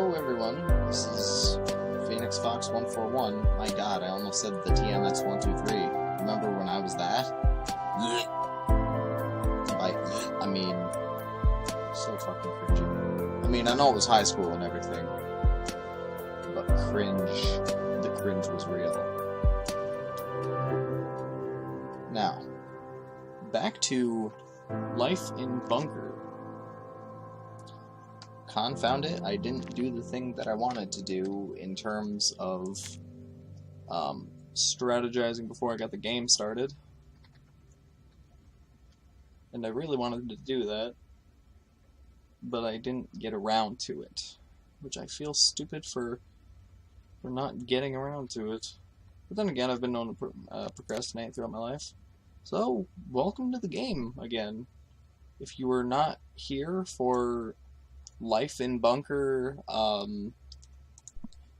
Hello everyone, this is Phoenix Fox 141. My god, I almost said the TMS 123. Remember when I was that? I mean, so fucking cringy. I mean, I know it was high school and everything, but the cringe was real. Now, back to life in bunker. Confound it, I didn't do the thing that I wanted to do in terms of strategizing before I got the game started. And I really wanted to do that, but I didn't get around to it, which I feel stupid for not getting around to it. But then again, I've been known to procrastinate throughout my life. So, welcome to the game again. If you were not here for Life in Bunker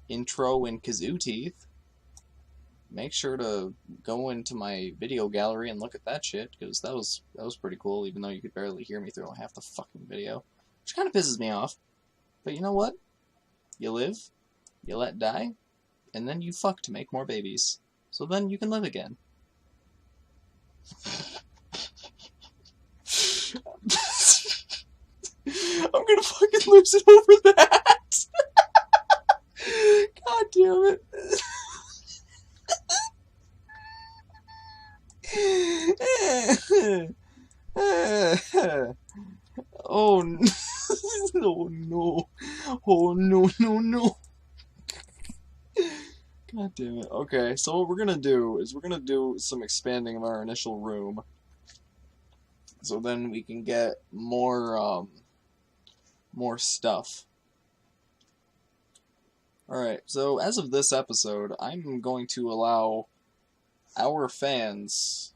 intro in Kazoo Teeth, make sure to go into my video gallery and look at that shit, because that was pretty cool, even though you could barely hear me through half the fucking video, which kind of pisses me off. But you know what? You live, you let die, and then you fuck to make more babies, so then you can live again. I'm gonna fucking lose it over that! God damn it. Oh no. Oh no. Oh no, no, no. God damn it. Okay, so what we're gonna do is we're gonna do some expanding of our initial room, so then we can get more stuff. Alright, so as of this episode, I'm going to allow our fans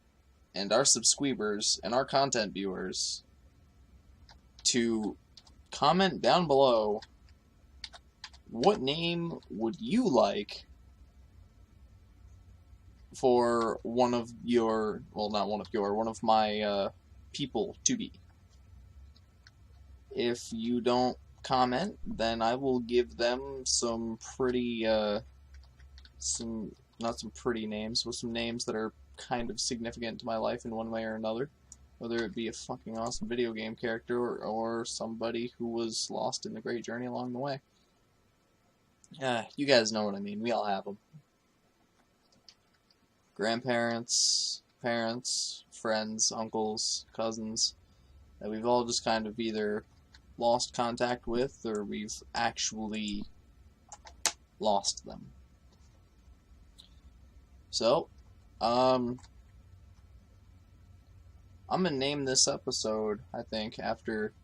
and our subscribers and our content viewers to comment down below what name would you like for one of your, well, not one of your, one of my people to be. If you don't comment, then I will give them some pretty, not some pretty names, but some names that are kind of significant to my life in one way or another. Whether it be a fucking awesome video game character or somebody who was lost in the great journey along the way. You guys know what I mean. We all have them. Grandparents, parents, friends, uncles, cousins, that we've all just kind of either lost contact with, or we've actually lost them. So, I'm gonna name this episode, I think, after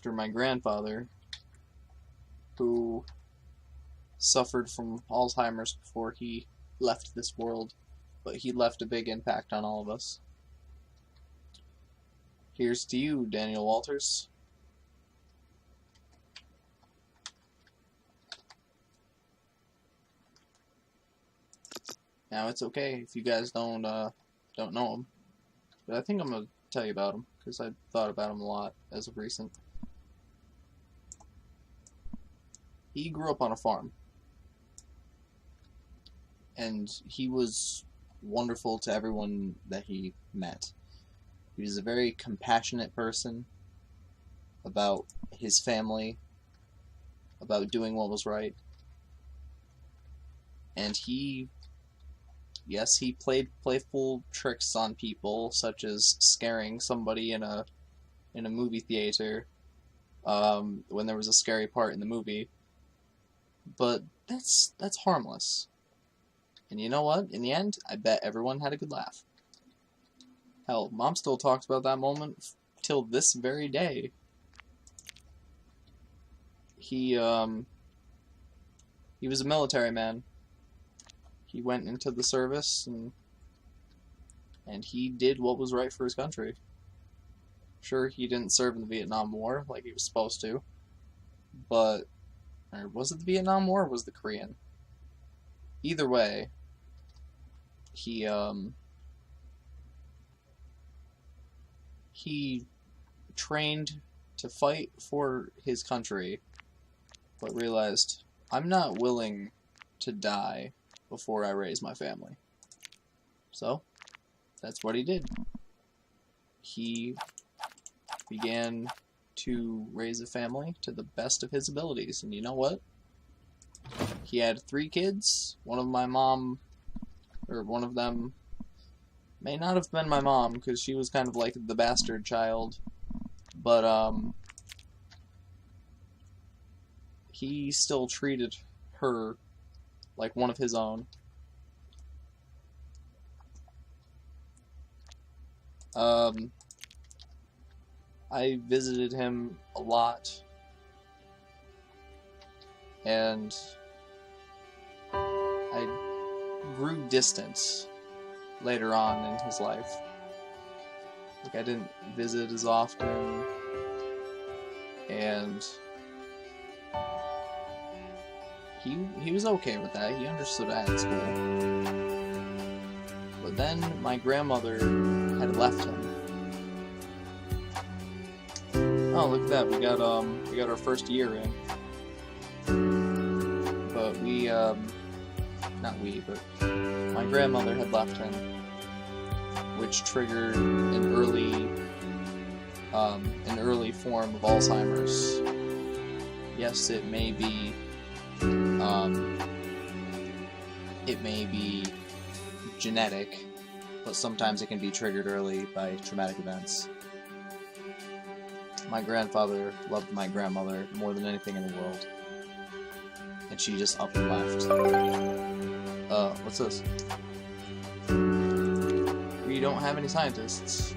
my grandfather, who suffered from Alzheimer's before he left this world, but he left a big impact on all of us. Here's to you, Daniel Walters. Now, it's okay if you guys don't know him, but I think I'm gonna tell you about him, because I thought about him a lot as of recent. He grew up on a farm, and he was wonderful to everyone that he met. He was a very compassionate person about his family, about doing what was right, and he played playful tricks on people, such as scaring somebody in a movie theater when there was a scary part in the movie. But that's harmless. And you know what? In the end, I bet everyone had a good laugh. Hell, Mom still talks about that moment till this very day. He was a military man. He went into the service, and he did what was right for his country. Sure, he didn't serve in the Vietnam War like he was supposed to, but... or was it the Vietnam War, or was it the Korean? Either way, he trained to fight for his country but realized I'm not willing to die before I raise my family. So, that's what he did. He began to raise a family to the best of his abilities, and you know what? He had 3 kids. One of them may not have been my mom, because she was kind of like the bastard child, but he still treated her like one of his own. I visited him a lot, and I grew distant later on in his life. Like, I didn't visit as often, and he was okay with that. He understood I had school. But then my grandmother had left him. Oh, look at that! We got our first year in. But but my grandmother had left him, which triggered an early form of Alzheimer's. Yes, it may be genetic, but sometimes it can be triggered early by traumatic events. My grandfather loved my grandmother more than anything in the world, and she just up and left. What's this? We don't have any scientists.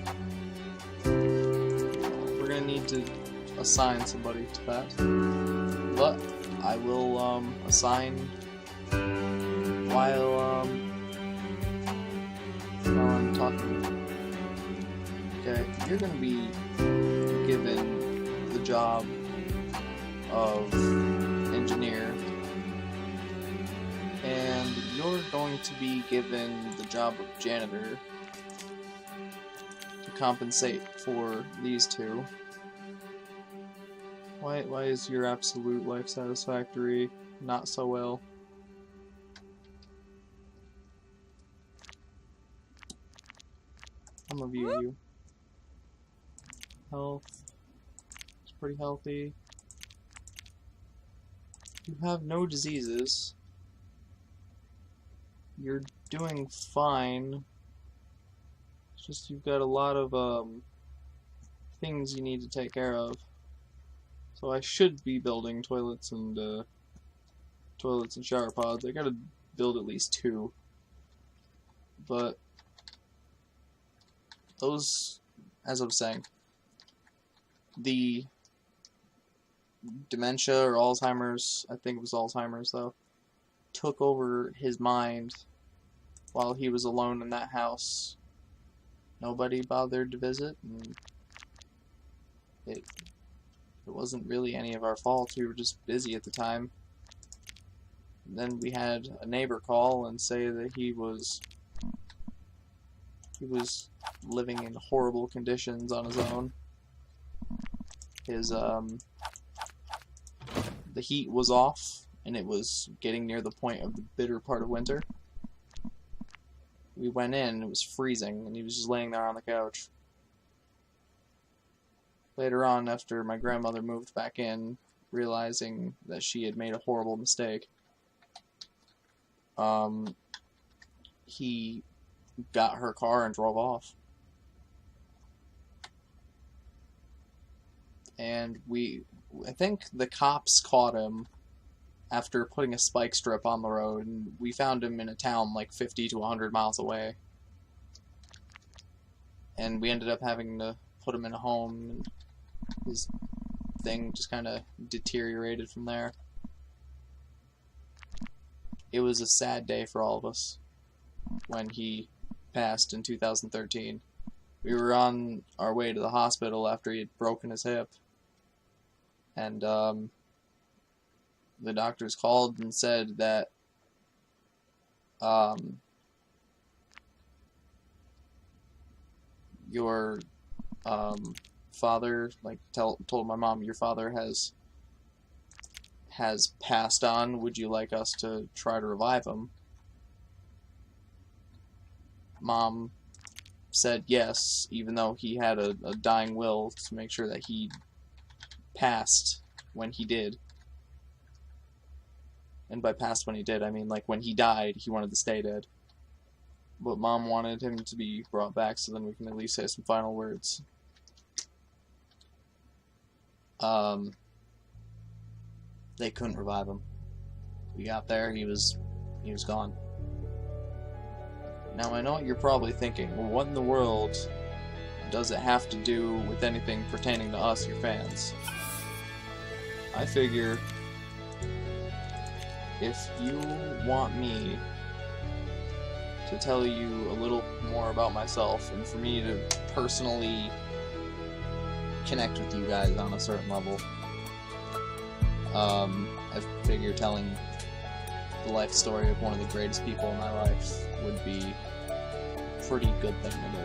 We're gonna need to assign somebody to that. But I will assign while I'm talking. Okay, you're gonna be given the job of engineer, and you're going to be given the job of janitor to compensate for these two. Why is your absolute life satisfactory not so well? I'm gonna view you. Health. It's pretty healthy. You have no diseases. You're doing fine. It's just you've got a lot of things you need to take care of. So I should be building toilets and shower pods. I gotta build at least 2. But those, as I was saying, the dementia or Alzheimer's, I think it was Alzheimer's though, took over his mind while he was alone in that house. Nobody bothered to visit, and it wasn't really any of our fault. We were just busy at the time. And then we had a neighbor call and say that he was living in horrible conditions on his own. His the heat was off, and it was getting near the point of the bitter part of winter. We went in, and it was freezing, and he was just laying there on the couch. Later on, after my grandmother moved back in, realizing that she had made a horrible mistake, he got her car and drove off. And I think the cops caught him after putting a spike strip on the road, and we found him in a town like 50 to 100 miles away. And we ended up having to put him in a home, and his thing just kind of deteriorated from there. It was a sad day for all of us when he passed in 2013. We were on our way to the hospital after he had broken his hip, and the doctors called and said that your father, like, told my mom, your father has passed on. Would you like us to try to revive him? Mom said yes, even though he had a dying will to make sure that he passed when he did. And by passed when he did, I mean like when he died, he wanted to stay dead. But Mom wanted him to be brought back so then we can at least say some final words. They couldn't revive him. We got there, he was gone. Now I know what you're probably thinking, well, what in the world does it have to do with anything pertaining to us, your fans? I figure if you want me to tell you a little more about myself and for me to personally connect with you guys on a certain level, I figure telling the life story of one of the greatest people in my life would be a pretty good thing to do.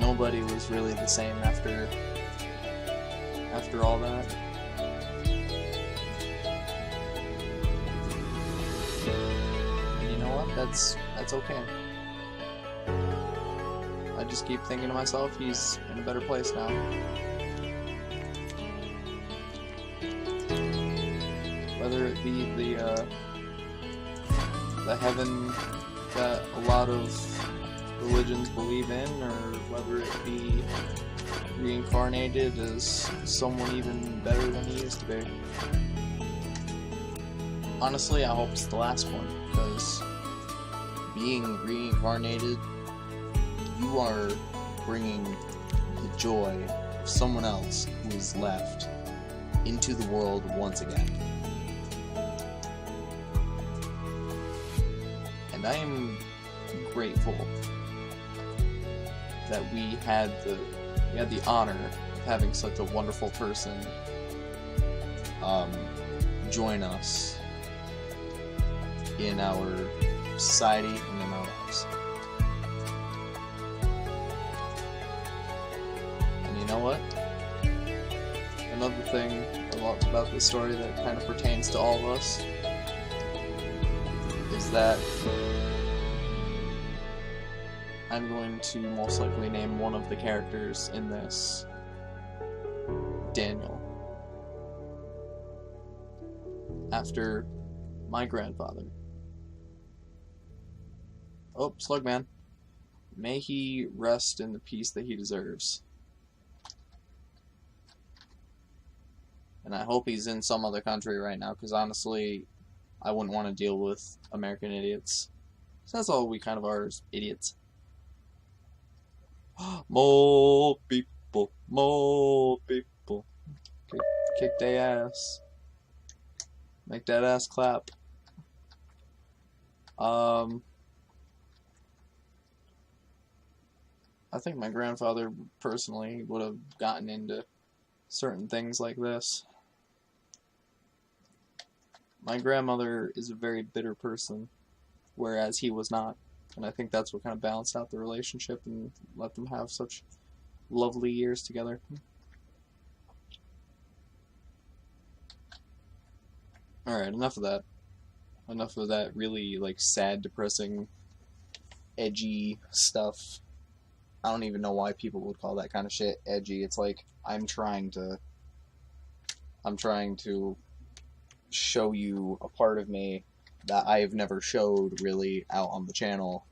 Nobody was really the same after all that. And you know what? That's okay. I just keep thinking to myself, he's in a better place now. Whether it be the heaven that a lot of religions believe in, or whether it be reincarnated as someone even better than he used to be. Honestly, I hope it's the last one, because being reincarnated, you are bringing the joy of someone else who is left into the world once again. And I am grateful that we had the honor of having such a wonderful person join us in our society and in our lives. And you know what? Another thing about this story that kind of pertains to all of us is that I'm going to most likely name one of the characters in this Daniel, after my grandfather. Oh, Slugman. May he rest in the peace that he deserves. And I hope he's in some other country right now, because honestly, I wouldn't want to deal with American idiots. So that's all we kind of are, is idiots. More people, more people. Kick their ass. Make that ass clap. I think my grandfather personally would have gotten into certain things like this. My grandmother is a very bitter person, whereas he was not. And I think that's what kind of balanced out the relationship and let them have such lovely years together. Alright, enough of that. Enough of that really, like, sad, depressing, edgy stuff. I don't even know why people would call that kind of shit edgy. It's like, I'm trying to show you a part of me that I've never showed really out on the channel.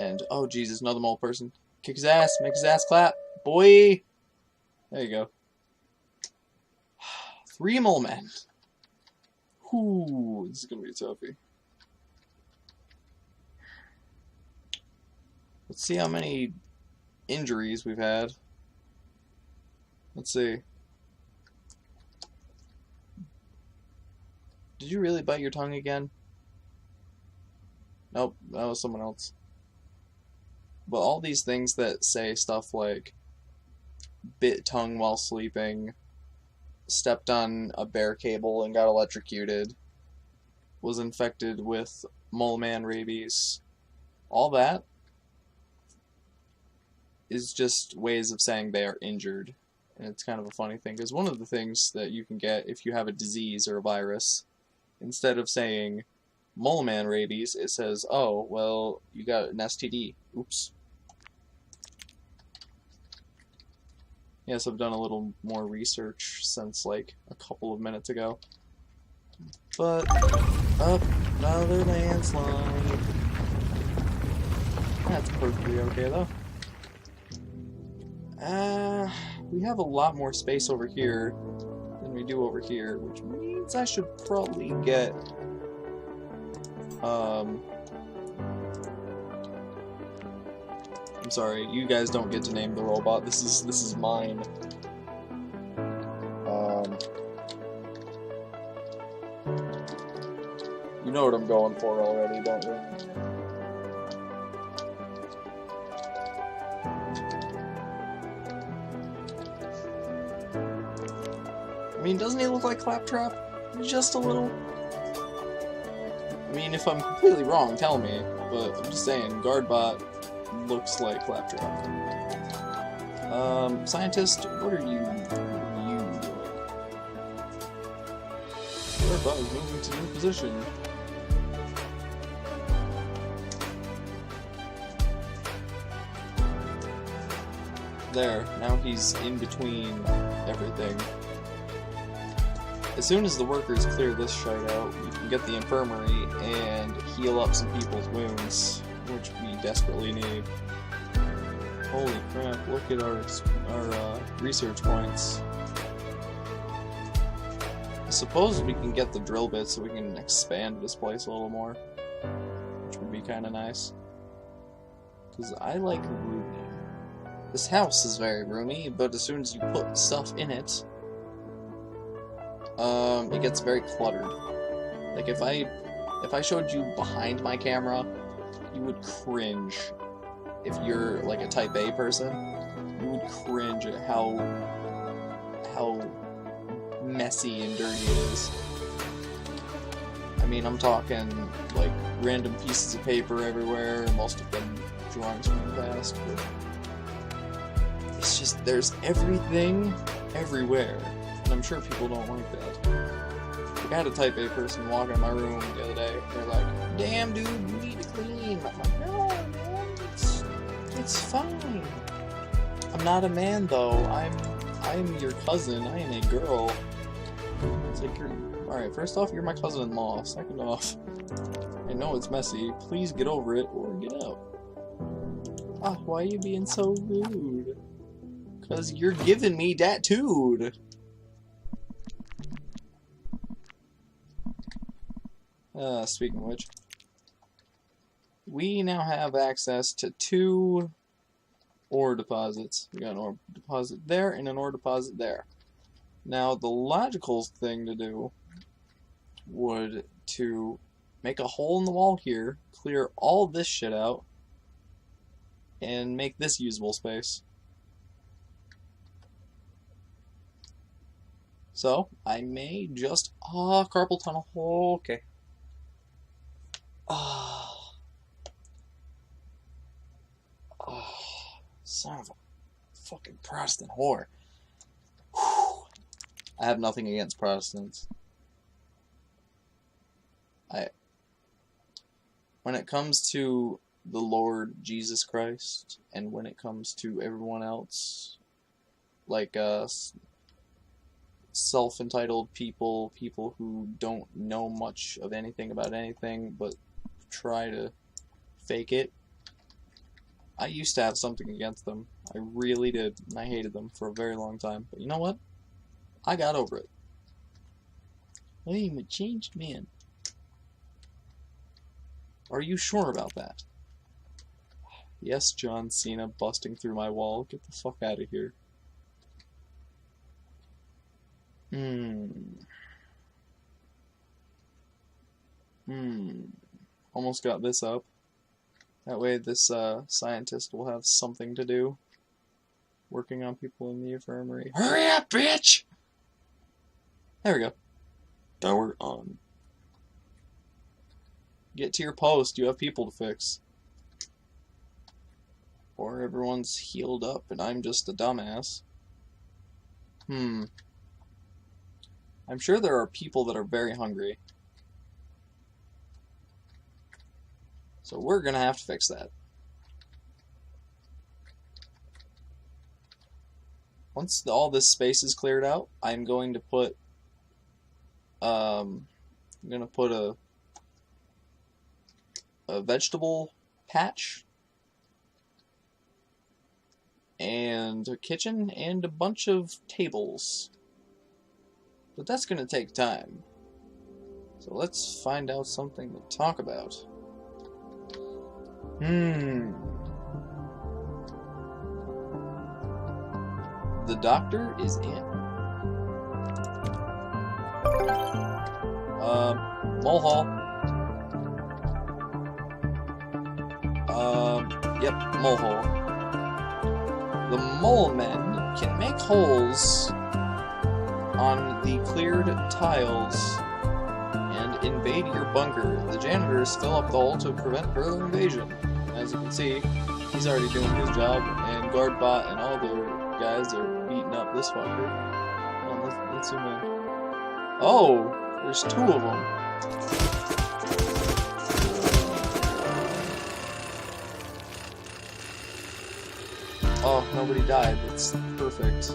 And, oh Jesus, another mole person. Kick his ass, make his ass clap. Boy! There you go. 3 mole men. Ooh, this is gonna be a toughie. Let's see how many injuries we've had. Let's see. Did you really bite your tongue again? Nope, that was someone else. But all these things that say stuff like bit tongue while sleeping, stepped on a bear cable and got electrocuted, was infected with mole man rabies, all that is just ways of saying they are injured. And it's kind of a funny thing, because one of the things that you can get if you have a disease or a virus, instead of saying mole man rabies, it says, oh, well, you got an STD. Oops. Yes, I've done a little more research since like a couple of minutes ago. But, up, another landslide. That's perfectly okay though. We have a lot more space over here than we do over here, which means I should probably get, I'm sorry, you guys don't get to name the robot. This is mine. You know what I'm going for already, don't you? I mean, doesn't he look like Claptrap? Just a little. I mean, if I'm completely wrong, tell me. But I'm just saying, Guardbot looks like Claptrap. Scientist, what are you doing? Guardbot is moving to new position. There, now he's in between everything. As soon as the workers clear this shite out, we can get the infirmary and heal up some people's wounds, which we desperately need. Holy crap, look at our research points. I suppose we can get the drill bit so we can expand this place a little more, which would be kind of nice. Because I like roomy. This house is very roomy, but as soon as you put stuff in it, it gets very cluttered. Like if I showed you behind my camera, you would cringe. If you're like a type A person, you would cringe at how messy and dirty it is. I mean, I'm talking like random pieces of paper everywhere, most of them drawings from the past, but it's just, there's everything everywhere. And I'm sure people don't like that. Like, I had a type A person walk in my room the other day. They're like, damn, dude, you need to clean. I'm like, no, man, it's fine. I'm not a man, though. I'm your cousin. I am a girl. It's like, alright, first off, you're my cousin-in-law. Second off, I know it's messy. Please get over it or get out. Ah, why are you being so rude? Because you're giving me that dude. Speaking of which, we now have access to 2 ore deposits. We got an ore deposit there and an ore deposit there. Now, the logical thing to do would to make a hole in the wall here, clear all this shit out, and make this usable space. So, I may just... carpal tunnel. Okay. Son of a fucking Protestant whore. Whew. I have nothing against Protestants. When it comes to the Lord Jesus Christ, and when it comes to everyone else, like self-entitled people who don't know much of anything about anything, but try to fake it, I used to have something against them. I really did, and I hated them for a very long time. But you know what? I got over it. I am a changed man. Are you sure about that? Yes, John Cena busting through my wall. Get the fuck out of here. Almost got this up. That way this scientist will have something to do. Working on people in the infirmary. Hurry up, bitch! There we go. Tower on. Get to your post. You have people to fix. Or everyone's healed up and I'm just a dumbass. I'm sure there are people that are very hungry. So we're gonna have to fix that. Once all this space is cleared out, I'm going to put a vegetable patch and a kitchen and a bunch of tables. But that's gonna take time. So let's find out something to talk about. The doctor is in. Mole hall. Yep, mole hole. The mole men can make holes on the cleared tiles and invade your bunker. The janitors fill up the hole to prevent further invasion. As you can see, he's already doing his job, and Guardbot and all the guys are beating up this fucker. Well, let's zoom in. Oh, there's two of them. Oh, nobody died. That's perfect.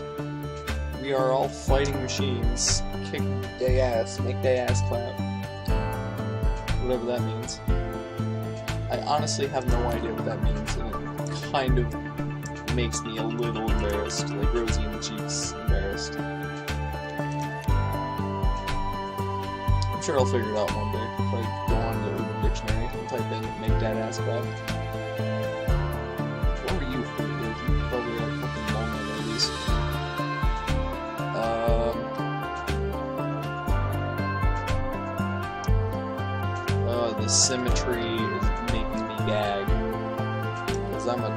We are all fighting machines. Kick they ass. Make they ass clap. Whatever that means. I honestly have no idea what that means, and it kind of makes me a little embarrassed. Like rosy in the cheeks embarrassed. I'm sure I'll figure it out one day. If I go on the Urban Dictionary and type in make that ass clap. What were you for? Probably a fucking moment at least. The symmetry is making me gag. Because I'm a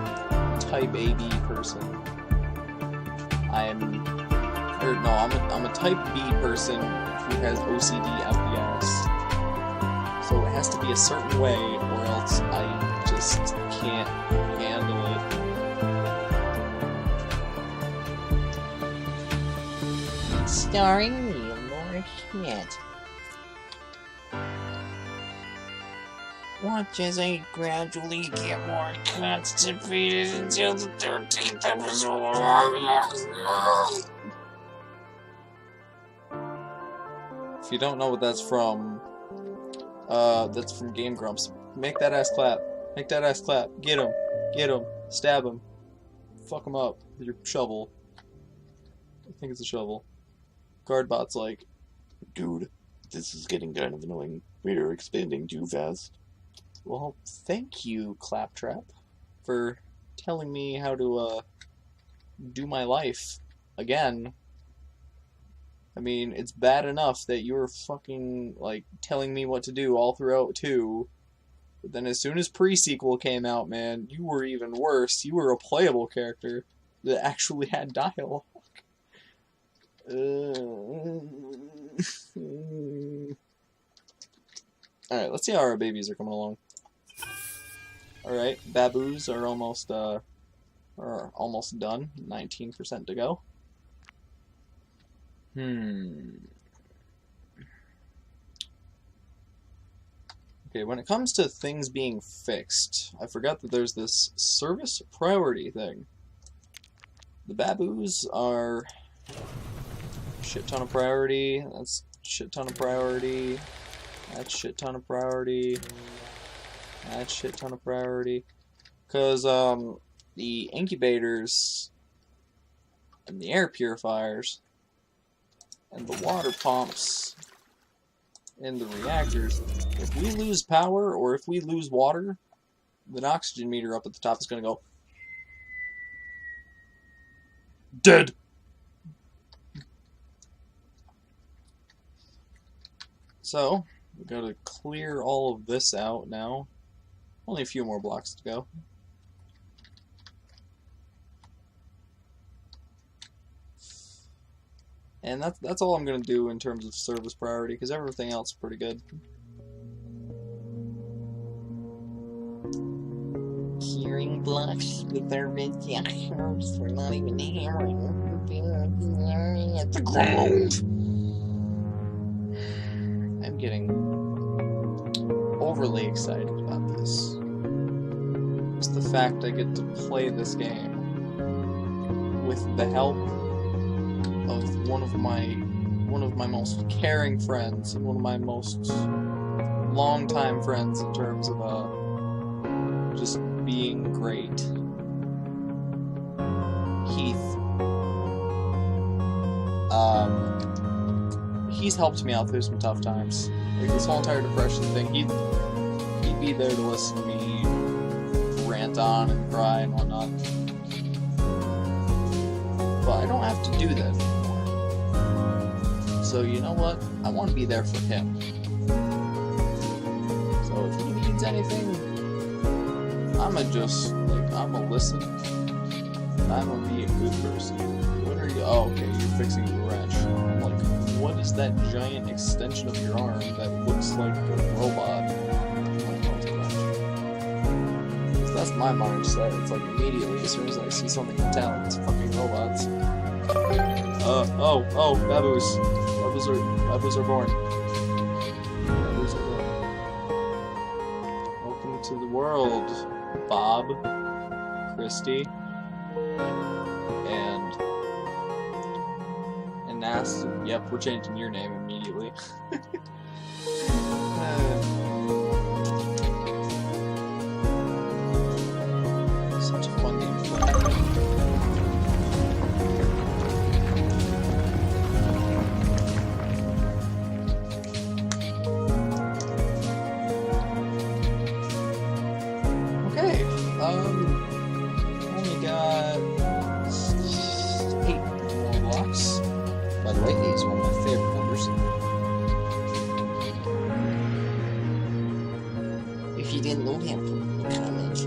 type AB person. I'm a type B person who has OCD FBS. So it has to be a certain way or else I just can't handle it. Starring Neil Morris Schmidt. Watch as I gradually get more constipated until the 13th episode. If you don't know what that's from Game Grumps. Make that ass clap. Make that ass clap. Get him. Get him. Stab him. Fuck him up with your shovel. I think it's a shovel. Guardbot's like, dude, this is getting kind of annoying. We are expanding too fast. well, thank you, Claptrap, for telling me how to do my life again. I mean, it's bad enough that you were fucking, like, telling me what to do all throughout 2. But then as soon as Pre-Sequel came out, man, you were even worse. You were a playable character that actually had dialogue. Alright, let's see how our babies are coming along. Alright, baboos are almost done. 19% to go. Okay, when it comes to things being fixed, I forgot that there's this service priority thing. The baboos are shit ton of priority, that's shit ton of priority, that's shit ton of priority, that's shit ton of priority. Because the incubators and the air purifiers and the water pumps and the reactors, if we lose power or if we lose water, the oxygen meter up at the top is going to go dead. So, we've got to clear all of this out now. Only a few more blocks to go. And that's all I'm going to do in terms of service priority, because everything else is pretty good. hearing blocks with our red house. We're not even hammering at the ground. I'm getting overly excited about this. Just the fact I get to play this game with the help of one of my most caring friends and one of my most longtime friends in terms of just being great. Heath. He's helped me out through some tough times. Like this whole entire depression thing, he'd be there to listen to me rant on and cry and whatnot. But I don't have to do that anymore. So you know what? I want to be there for him. So if he needs anything, I'ma listen. I'ma be a good person. What are you? Oh, okay, you're fixing the wrench. I'm like, what is that giant extension of your arm that looks like a robot? That's my mindset. It's like immediately, as soon as I see something metallic, it's fucking robots. Baboos. Baboos are born. Baboos are born. Welcome to the world, Bob, Christy, and Nas. Yep, we're changing your name immediately. Such a fun game to play. Okay, only got 8 more blocks. By the way, 8 is one of my favorite numbers. If you didn't know that from the comments.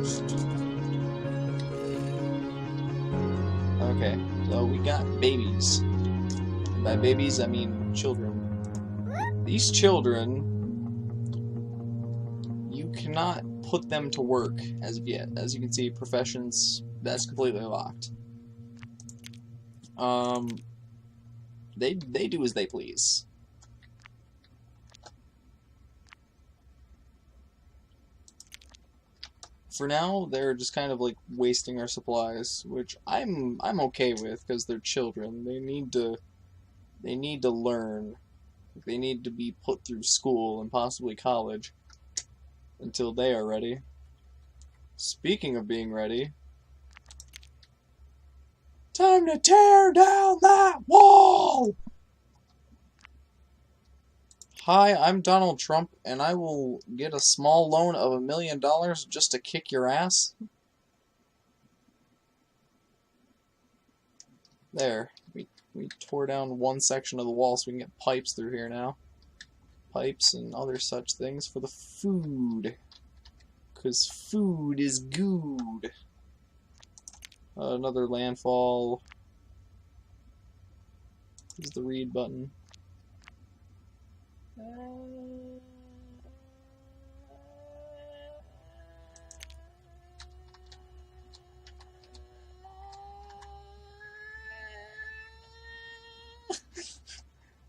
Okay, so we got babies. And by babies, I mean children. These children, you cannot put them to work as of yet. As you can see, professions, that's completely locked. They do as they please. For now, they're just kind of like wasting our supplies, which I'm okay with because they're children. They need to learn. They need to be put through school and possibly college until they are ready. Speaking of being ready, time to tear down that wall! Hi, I'm Donald Trump, and I will get a small loan of $1 million just to kick your ass. There. We tore down one section of the wall so we can get pipes through here now. Pipes and other such things for the food. Because food is good. Another landfall. Here's the read button.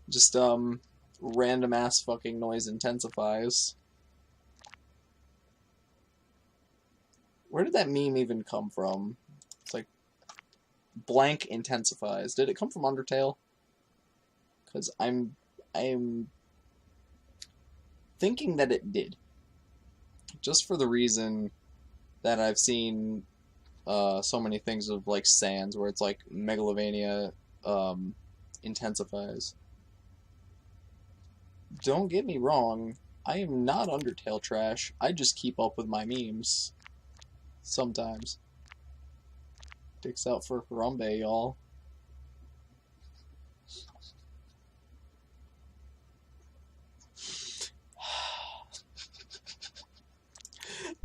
Just random ass fucking noise intensifies. Where did that meme even come from? It's like blank intensifies. Did it come from Undertale? Because I'm thinking that it did. Just for the reason that I've seen so many things of like Sans where it's like Megalovania intensifies. Don't get me wrong, I am not Undertale trash. I just keep up with my memes. Sometimes. Dicks out for Harambe, y'all.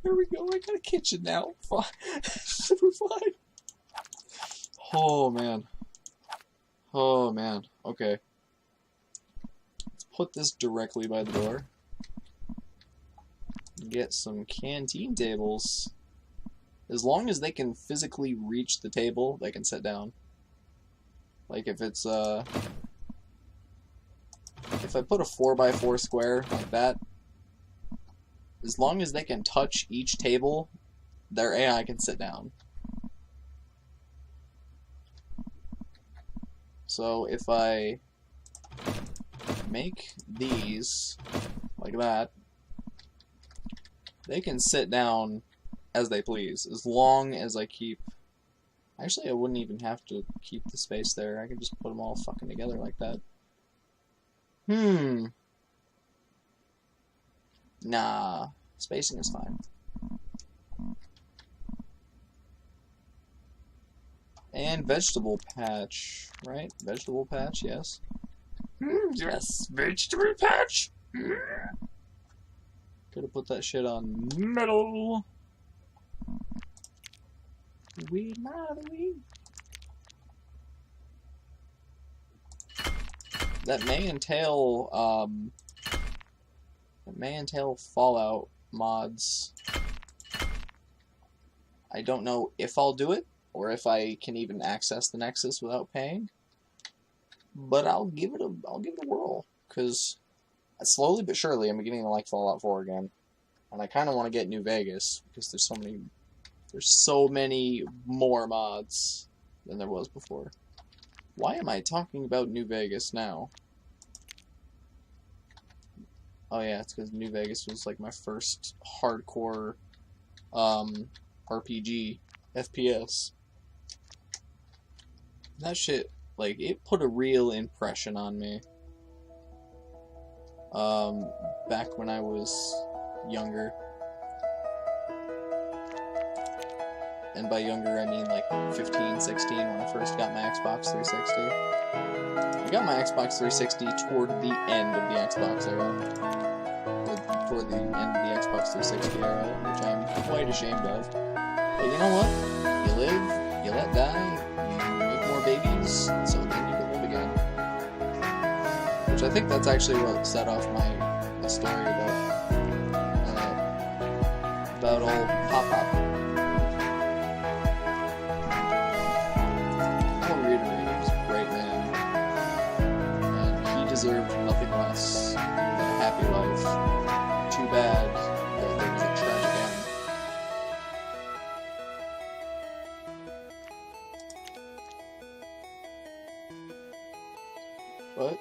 There we go, I got a kitchen now. Fine. We're fine. Oh man. Oh man. Okay. Let's put this directly by the door. Get some canteen tables. As long as they can physically reach the table, they can sit down. Like if it's if I put a 4x4 square like that, as long as they can touch each table, their AI can sit down. So if I make these like that, they can sit down as they please, as long as I keep... Actually, I wouldn't even have to keep the space there. I can just put them all fucking together like that. Nah, spacing is fine. And vegetable patch, right? Vegetable patch, yes. Yes, vegetable patch. Gotta put that shit on metal. Weed, weed. That may entail Fallout mods. I don't know if I'll do it, or if I can even access the Nexus without paying. But I'll give it a whirl, because slowly but surely I'm beginning to like Fallout 4 again, and I kind of want to get New Vegas because there's so many more mods than there was before. Why am I talking about New Vegas now? Oh yeah, it's because New Vegas was like my first hardcore RPG FPS. That shit, like, it put a real impression on me. Back when I was younger. And by younger, I mean like 15, 16, when I first got my Xbox 360. I got my Xbox 360 toward the end of the Xbox era. Toward the end of the Xbox 360 era, which I'm quite ashamed of. But you know what? You live, you let die, you make more babies, so then you can live again. Which I think that's actually what set off my story about old Pop-Pop. I'll reiterate, he was a great man. And he deserved nothing less than a happy life. Too bad that there was a tragic end. But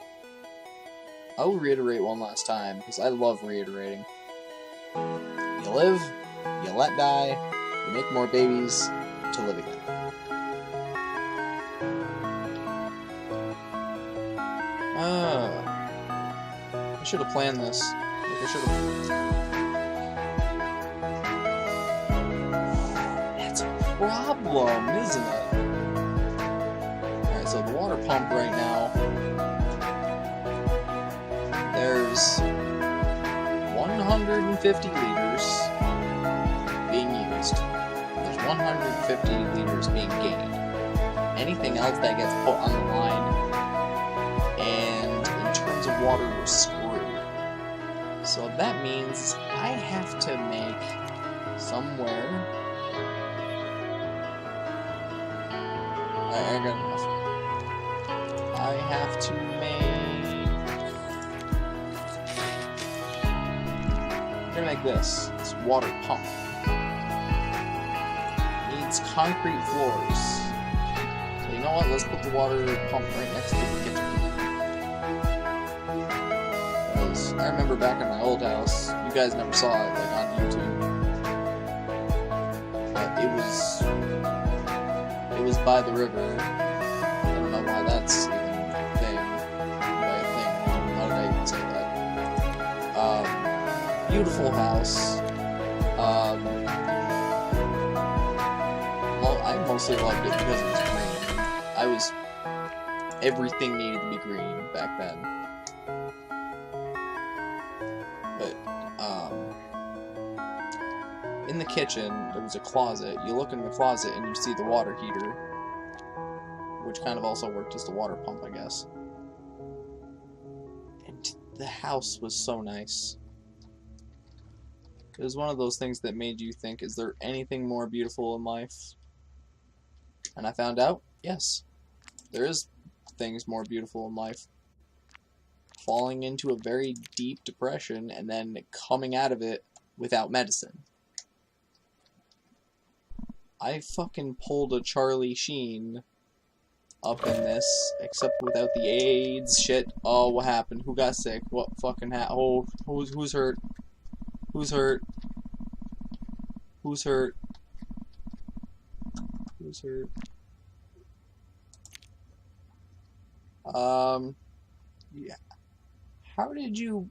I will reiterate one last time, because I love reiterating. You live, you let die, you make more babies to live again. I should have planned this. I should have. That's a problem, isn't it? Alright, so the water pump right now, there's 150 liters being used. There's 150 liters being gained. Anything else that gets put on the line, and in terms of water, we're screwed. So that means I have to make somewhere... I got enough. I have to make... I'm gonna make this. It's water pump. Needs concrete floors. So you know what? Let's put the water pump right next to the kitchen. Because I remember back in my old house, you guys never saw it like on YouTube. But it was by the river. I don't know why that's even a thing. By a thing. Why did I even say that? Beautiful house. Well, I mostly loved it because it was green. Everything needed to be green back then. But, in the kitchen, there was a closet. You look in the closet and you see the water heater, which kind of also worked as the water pump, I guess. And the house was so nice. It was one of those things that made you think, is there anything more beautiful in life? And I found out, yes, there is things more beautiful in life. Falling into a very deep depression and then coming out of it without medicine. I fucking pulled a Charlie Sheen up in this, except without the AIDS shit. Oh, what happened? Who got sick? What fucking oh, who's hurt? Who's hurt? Who's hurt? Who's hurt? Yeah. How did you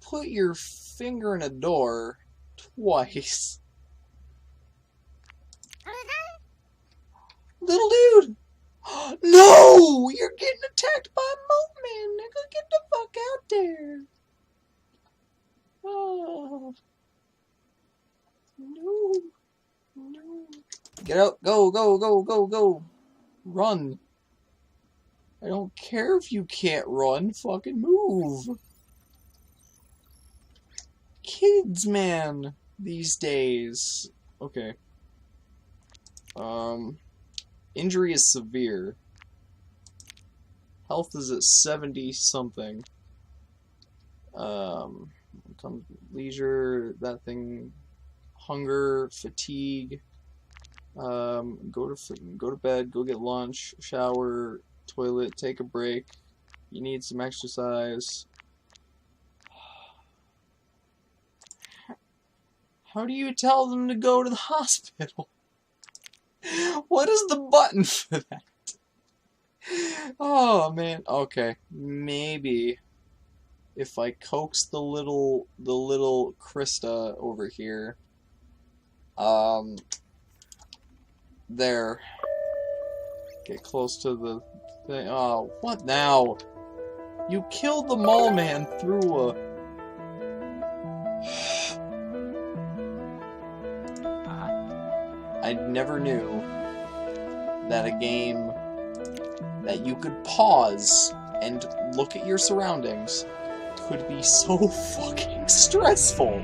put your finger in a door twice? Little dude! No! You're getting attacked by a Mothman, nigga! Get the fuck out there! Oh. No. No. Get out! Go, go, go, go, go! Run! I don't care if you can't run, fucking move! Kids, man! These days. Okay. Injury is severe. Health is at 70 something. Comes leisure, that thing, hunger, fatigue. Go to bed, go get lunch, shower, toilet, take a break. You need some exercise. How do you tell them to go to the hospital? What is the button for that? Oh man, okay. Maybe if I coax the little Krista over here. There. Get close to the thing. Oh, what now? You killed the mole man through a I never knew that a game that you could pause and look at your surroundings could be so fucking stressful.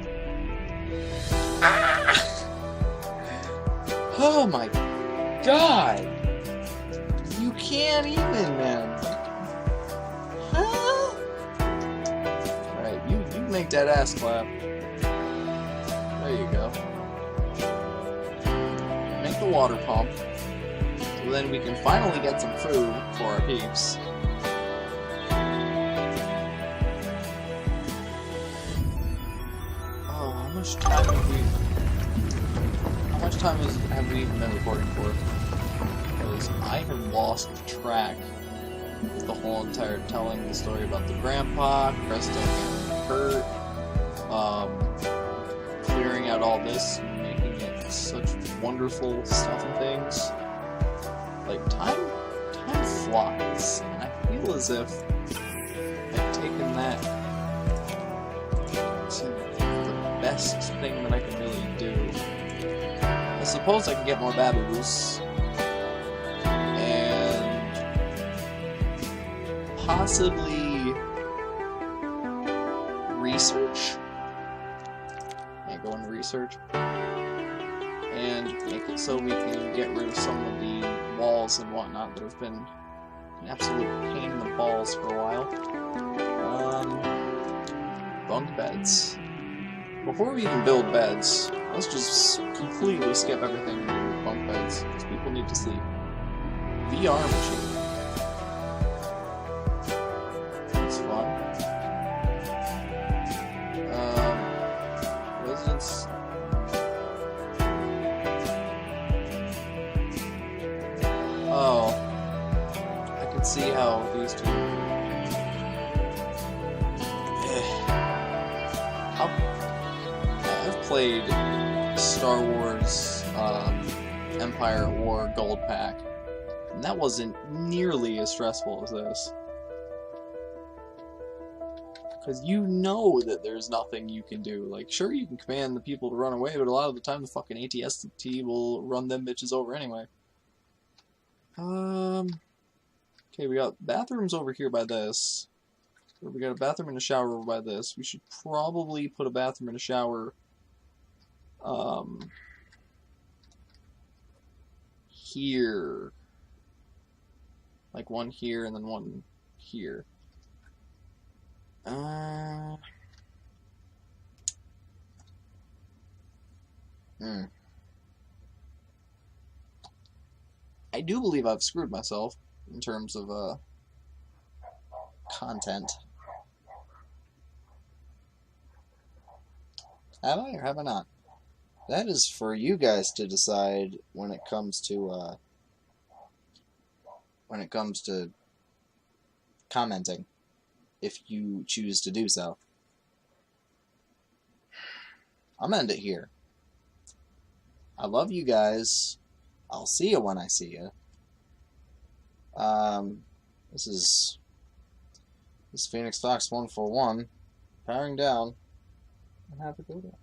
Oh my god. You can't even, man. Huh? Alright, you make that ass clap. There you go. Make the water pump. So then we can finally get some food for our peeps. Oh, how much time have we even been recording for? Because I have lost track of the whole entire telling the story about the grandpa, Krista getting hurt, clearing out all this, making it such wonderful stuff and things. Like, time flies, and I feel as if I've taken that to the best thing that I can really do. I suppose I can get more babboos, and possibly research. Yeah, go into research. And make it so we can get rid of some of the walls and whatnot that have been an absolute pain in the balls for a while. Bunk beds. Before we even build beds, let's just completely skip everything and do bunk beds, because people need to sleep. VR machine. That's fun. Residence. Oh. I can see how these two... I've played Star Wars Empire at War Gold Pack, and that wasn't nearly as stressful as this. Because you know that there's nothing you can do. Like, sure, you can command the people to run away, but a lot of the time the fucking ATST will run them bitches over anyway. Okay, we got bathrooms over here by this. We got a bathroom and a shower over by this. We should probably put a bathroom and a shower here. Like one here and then one here. I do believe I've screwed myself in terms of content. Have I or have I not? That is for you guys to decide when it comes to commenting, if you choose to do so. I'm gonna end it here. I love you guys. I'll see you when I see you. This is Phoenix Fox 141 powering down, and have a good one.